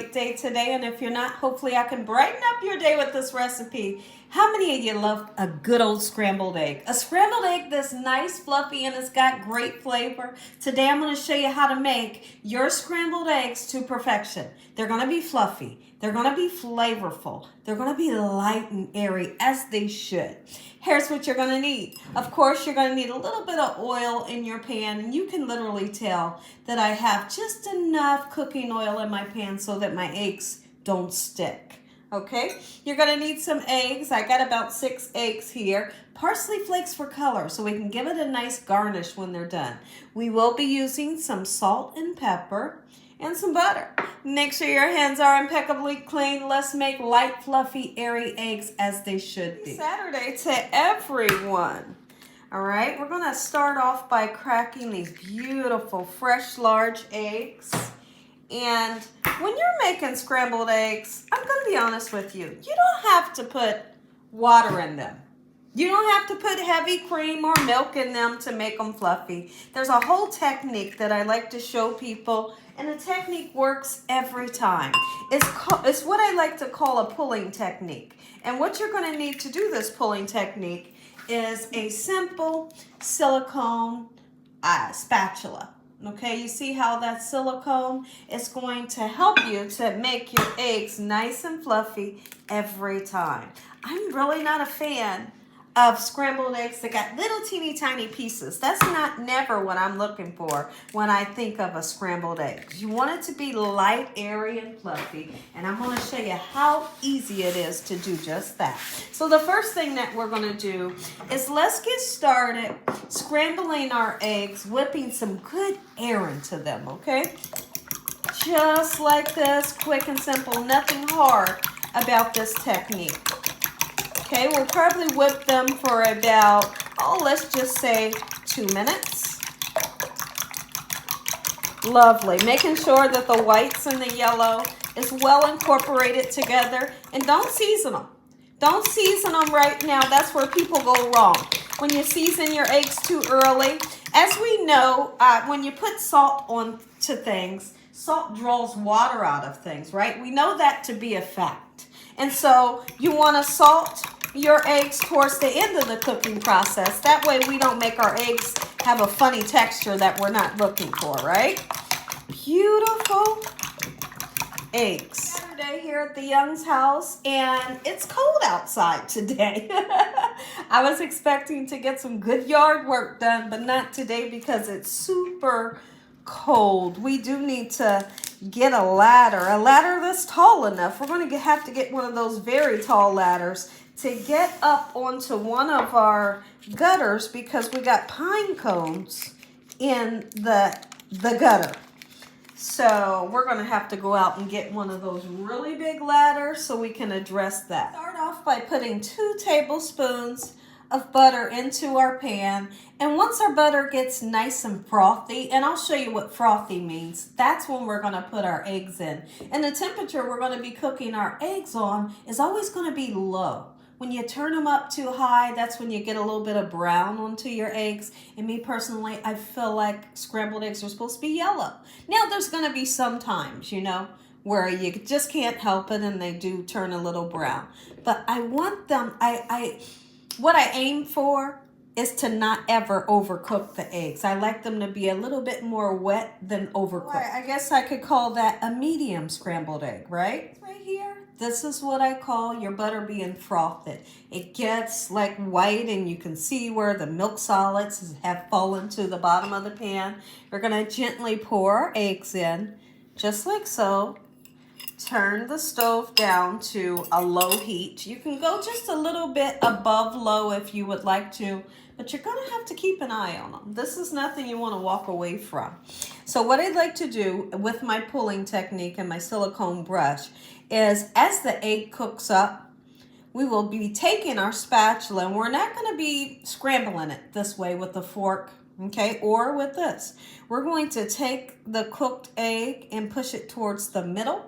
great day today. And if you're not, hopefully I can brighten up your day with this recipe. How many of you love a good old scrambled egg? A scrambled egg that's nice, fluffy, and it's got great flavor. Today I'm going to show you how to make your scrambled eggs to perfection. They're going to be fluffy. They're going to be flavorful. They're going to be light and airy, as they should. Here's what you're going to need. Of course, you're going to need a little bit of oil in your pan, and you can literally tell that I have just enough cooking oil in my pan so that my eggs don't stick. Okay, you're going to need some eggs. I got about 6 eggs here. Parsley flakes for color so we can give it a nice garnish when they're done. We will be using some salt and pepper and some butter. Make sure your hands are impeccably clean. Let's make light, fluffy, airy eggs as they should be. Saturday to everyone. All right, we're going to start off by cracking these beautiful, fresh, large eggs. And when you're making scrambled eggs, I'm going to be honest with you, you don't have to put water in them. You don't have to put heavy cream or milk in them to make them fluffy. There's a whole technique that I like to show people, and the technique works every time. It's what I like to call a pulling technique. And what you're going to need to do this pulling technique is a simple silicone spatula. Okay, you see how that silicone is going to help you to make your eggs nice and fluffy every time. I'm really not a fan of scrambled eggs that got little teeny tiny pieces. That's never what I'm looking for when I think of a scrambled egg. You want it to be light, airy, and fluffy, and I'm going to show you how easy it is to do just that. So the first thing that we're going to do is let's get started scrambling our eggs, whipping some good air into them, okay? Just like this, quick and simple, nothing hard about this technique. Okay, we'll probably whip them for about, let's just say 2 minutes. Lovely. Making sure that the whites and the yellow is well incorporated together. And don't season them. Don't season them right now. That's where people go wrong. When you season your eggs too early. As we know, when you put salt onto things, salt draws water out of things, right? We know that to be a fact. And so you want to salt your eggs towards the end of the cooking process. That way we don't make our eggs have a funny texture that we're not looking for, right? Beautiful eggs. Saturday here at the Young's house, and it's cold outside today. I was expecting to get some good yard work done, but not today because it's super cold. We do need to get a ladder that's tall enough. We're going to have to get one of those very tall ladders to get up onto one of our gutters because we got pine cones in the gutter. So we're going to have to go out and get one of those really big ladders so we can address that. Start off by putting 2 tablespoons of butter into our pan, and once our butter gets nice and frothy, and I'll show you what frothy means, that's when we're going to put our eggs in. And the temperature we're going to be cooking our eggs on is always going to be low. When you turn them up too high, that's when you get a little bit of brown onto your eggs. And me personally, I feel like scrambled eggs are supposed to be yellow. Now, there's going to be some times, where you just can't help it and they do turn a little brown. But I want them, what I aim for is to not ever overcook the eggs. I like them to be a little bit more wet than overcooked. I guess I could call that a medium scrambled egg, right? Right here. This is what I call your butter being frothed. It gets like white and you can see where the milk solids have fallen to the bottom of the pan. We're going to gently pour our eggs in, just like so. Turn the stove down to a low heat. You can go just a little bit above low if you would like to, but you're going to have to keep an eye on them. This is nothing you want to walk away from. So what I'd like to do with my pulling technique and my silicone brush is as the egg cooks up, we will be taking our spatula, and we're not going to be scrambling it this way with the fork, okay, or with this. We're going to take the cooked egg and push it towards the middle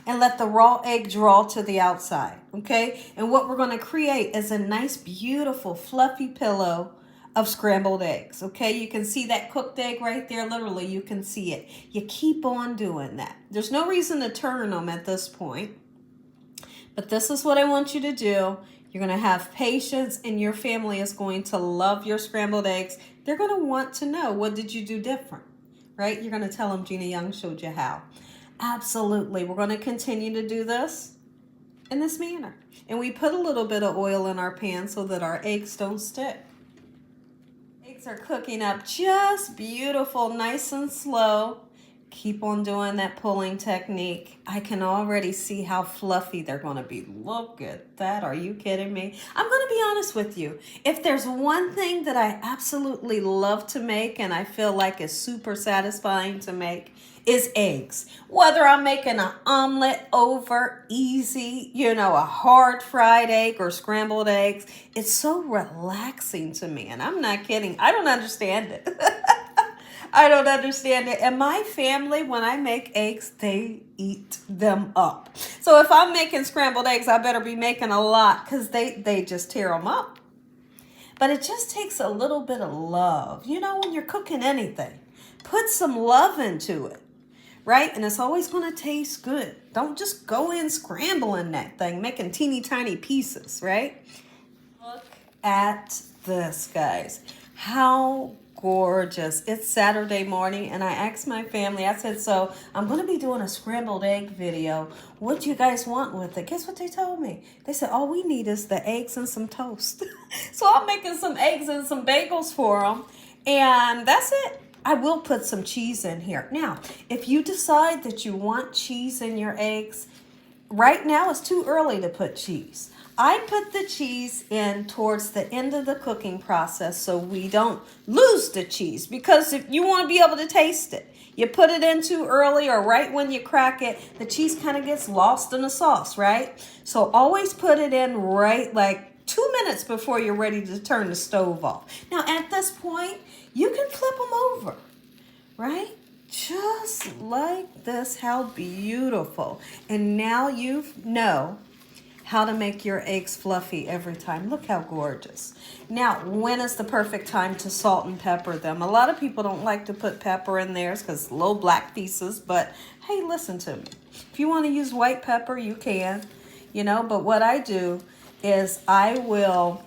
and let the raw egg draw to the outside, okay? And what we're going to create is a nice, beautiful, fluffy pillow of scrambled eggs. Okay, you can see that cooked egg right there. Literally, you can see it. You keep on doing that. There's no reason to turn them at this point. But this is what I want you to do. You're going to have patience, and your family is going to love your scrambled eggs. They're going to want to know, what did you do different? Right? You're going to tell them Gina Young showed you how. Absolutely. We're going to continue to do this in this manner. And we put a little bit of oil in our pan so that our eggs don't stick. Eggs are cooking up just beautiful, nice and slow. Keep on doing that pulling technique. I can already see how fluffy they're going to be. Look at that. Are you kidding me? I'm going to be honest with you. If there's one thing that I absolutely love to make and I feel like is super satisfying to make, is eggs. Whether I'm making an omelet over easy, you know, a hard fried egg or scrambled eggs, it's so relaxing to me. And I'm not kidding. I don't understand it. I don't understand it. And my family, when I make eggs, they eat them up. So if I'm making scrambled eggs, I better be making a lot because they just tear them up. But it just takes a little bit of love. You know, when you're cooking anything, put some love into it, right? And it's always going to taste good. Don't just go in scrambling that thing, making teeny tiny pieces, right? Look at this, guys. How gorgeous. It's Saturday morning, and I asked my family, I said, so I'm going to be doing a scrambled egg video. What do you guys want with it? Guess what they told me? They said, all we need is the eggs and some toast. So I'm making some eggs and some bagels for them, and that's it. I will put some cheese in here. Now, if you decide that you want cheese in your eggs, right now it's too early to put cheese. I put the cheese in towards the end of the cooking process so we don't lose the cheese, because if you want to be able to taste it, you put it in too early or right when you crack it, the cheese kind of gets lost in the sauce, right? So always put it in right like 2 minutes before you're ready to turn the stove off. Now at this point, you can flip them over, right? Just like this. How beautiful. And now you know how to make your eggs fluffy every time. Look how gorgeous. Now, when is the perfect time to salt and pepper them? A lot of people don't like to put pepper in theirs because little black pieces, but hey, listen to me. If you want to use white pepper, you can, you know, but what I do is I will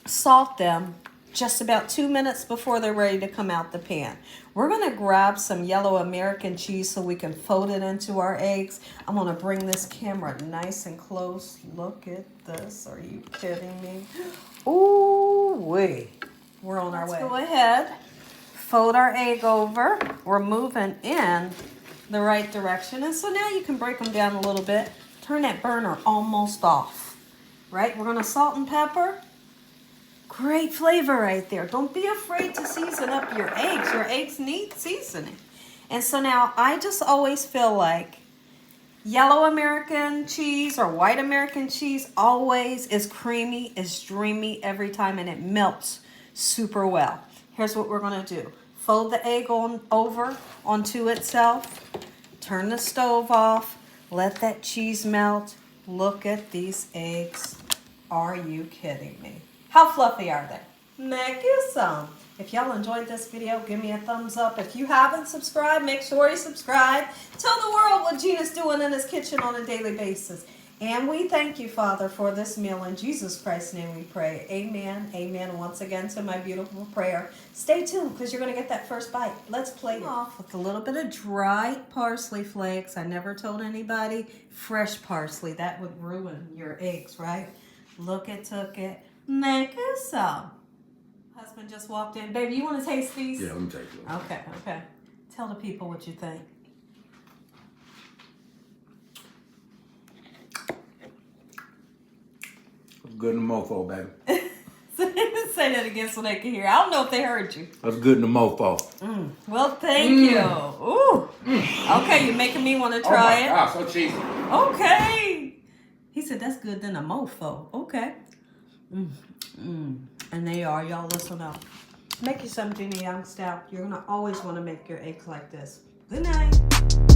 salt them just about 2 minutes before they're ready to come out the pan. We're going to grab some yellow American cheese so we can fold it into our eggs. I'm going to bring this camera nice and close. Look at this. Are you kidding me? Ooh, wee. We're on our way. Let's go ahead, fold our egg over. We're moving in the right direction. And so now you can break them down a little bit. Turn that burner almost off, right? We're going to salt and pepper. Great flavor right there. Don't be afraid to season up your eggs. Your eggs need seasoning. And so now I just always feel like yellow American cheese or white American cheese always is creamy, is dreamy every time, and it melts super well. Here's what we're going to do. Fold the egg over onto itself. Turn the stove off. Let that cheese melt. Look at these eggs. Are you kidding me? How fluffy are they? Make you some. If y'all enjoyed this video, give me a thumbs up. If you haven't subscribed, make sure you subscribe. Tell the world what Gina's doing in his kitchen on a daily basis. And we thank you, Father, for this meal. In Jesus Christ's name we pray. Amen. Amen. Once again to my beautiful prayer. Stay tuned because you're going to get that first bite. Let's play off with a little bit of dried parsley flakes. I never told anybody fresh parsley. That would ruin your eggs, right? Look at it. Make it some. Husband just walked in. Baby, you want to taste these? Yeah, let me take them. Okay. Tell the people what you think. That's good in the mofo, baby. Say that again so they can hear. I don't know if they heard you. That's good in the mofo. Well, thank you. Ooh. Okay, you're making me want to try it. Oh my God, so cheesy. Okay. He said that's good than a mofo. Okay. And they are. Y'all listen up. Make you some Gina Young style. You're going to always want to make your eggs like this. Good night.